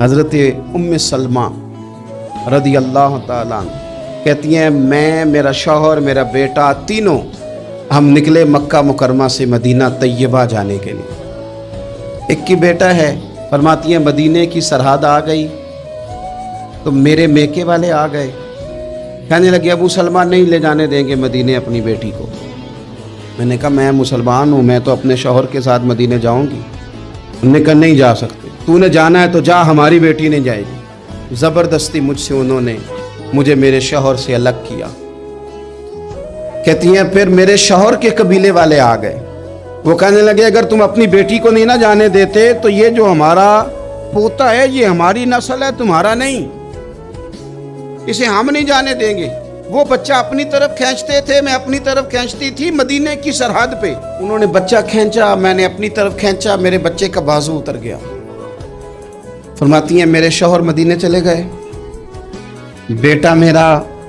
حضرت ام سلمہ رضی اللہ تعالیٰ عنہ کہتی ہیں میں، میرا شوہر، میرا بیٹا، تینوں ہم نکلے مکہ مکرمہ سے مدینہ طیبہ جانے کے لیے۔ ایک کی بیٹا ہے، فرماتی ہیں مدینے کی سرحد آ گئی تو میرے میکے والے آ گئے، کہنے لگے ابو سلمہ نہیں لے جانے دیں گے مدینے اپنی بیٹی کو۔ میں نے کہا میں مسلمان ہوں، میں تو اپنے شوہر کے ساتھ مدینے جاؤں گی۔ انہوں نے کہا نہیں جا سکتے، تو نے جانا ہے تو جا، ہماری بیٹی نہیں جائے گی۔ زبردستی مجھ سے انہوں نے مجھے میرے شوہر سے الگ کیا۔ کہتی ہیں پھر میرے شوہر کے قبیلے والے آ گئے، وہ کہنے لگے اگر تم اپنی بیٹی کو نہیں نہ جانے دیتے تو یہ جو ہمارا پوتا ہے یہ ہماری نسل ہے، تمہارا نہیں، اسے ہم نہیں جانے دیں گے۔ وہ بچہ اپنی طرف کھینچتے تھے، میں اپنی طرف کھینچتی تھی، مدینے کی سرحد پہ انہوں نے بچہ کھینچا، میں نے اپنی طرف کھینچا، میرے بچے کا بازو اتر گیا۔ فرماتی ہیں میرے شوہر مدینے چلے گئے، بیٹا میرا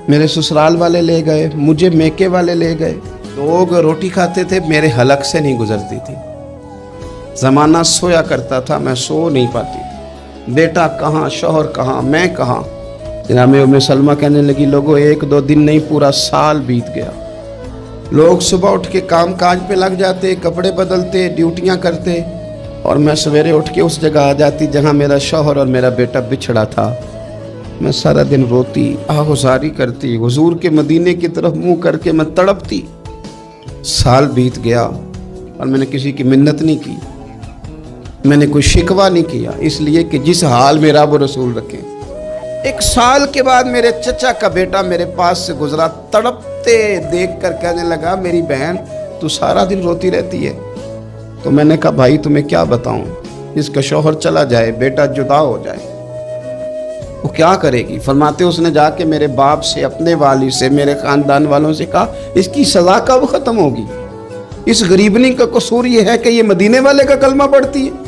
میرے سسرال والے لے گئے، مجھے میکے والے لے گئے۔ لوگ روٹی کھاتے تھے، میرے حلق سے نہیں گزرتی تھی، زمانہ سویا کرتا تھا، میں سو نہیں پاتی تھی۔ بیٹا کہاں، شوہر کہاں، میں کہاں۔ جناب ام سلمہ کہنے لگی لوگوں ایک دو دن نہیں پورا سال بیت گیا۔ لوگ صبح اٹھ کے کام کاج پہ لگ جاتے، کپڑے بدلتے، ڈیوٹیاں کرتے، اور میں سویرے اٹھ کے اس جگہ آ جاتی جہاں میرا شوہر اور میرا بیٹا بچھڑا تھا۔ میں سارا دن روتی، آہوزاری کرتی، حضور کے مدینے کی طرف منہ کر کے میں تڑپتی۔ سال بیت گیا اور میں نے کسی کی منت نہیں کی، میں نے کوئی شکوہ نہیں کیا، اس لیے کہ جس حال میں رب و رسول رکھیں۔ ایک سال کے بعد میرے چچا کا بیٹا میرے پاس سے گزرا، تڑپتے دیکھ کر کہنے لگا میری بہن تو سارا دن روتی رہتی ہے۔ تو میں نے کہا بھائی تمہیں کیا بتاؤں، اس کا شوہر چلا جائے، بیٹا جدا ہو جائے، وہ کیا کرے گی؟ فرماتے اس نے جا کے میرے باپ سے، اپنے والد سے، میرے خاندان والوں سے کہا اس کی سزا کب ختم ہوگی؟ اس غریبنی کا قصور یہ ہے کہ یہ مدینے والے کا کلمہ پڑھتی ہے،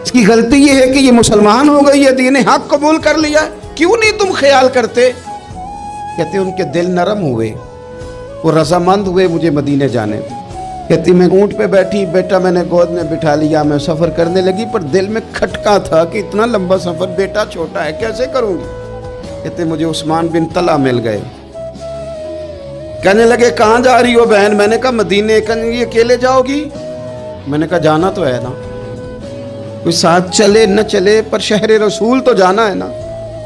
اس کی غلطی یہ ہے کہ یہ مسلمان ہو گئی ہے، دین حق قبول کر لیا ہے، کیوں نہیں تم خیال کرتے؟ کہتے ان کے دل نرم ہوئے، وہ رضامند ہوئے مجھے مدینے جانے۔ کہتی میں اونٹ پہ بیٹھی، بیٹا میں نے گود میں بٹھا لیا، میں سفر کرنے لگی، پر دل میں کھٹکا تھا کہ اتنا لمبا سفر، بیٹا چھوٹا ہے، کیسے کروں گی؟ کہتے مجھے عثمان بن طلحہ مل گئے، کہنے لگے کہاں جا رہی ہو بہن؟ میں نے کہا مدینے۔ کہنے لگے اکیلے جاؤ گی؟ میں نے کہا جانا تو ہے نا، کوئی ساتھ چلے نہ چلے پر شہر رسول تو جانا ہے نا۔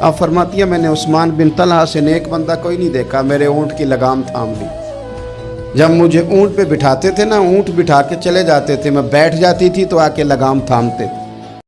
آپ فرماتی ہیں میں نے عثمان بن طلحہ سے نیک بندہ کوئی نہیں دیکھا، میرے اونٹ کی لگام تھام لی۔ جب مجھے اونٹ پہ بٹھاتے تھے نا، اونٹ بٹھا کے چلے جاتے تھے، میں بیٹھ جاتی تھی تو آ کے لگام تھامتے تھے۔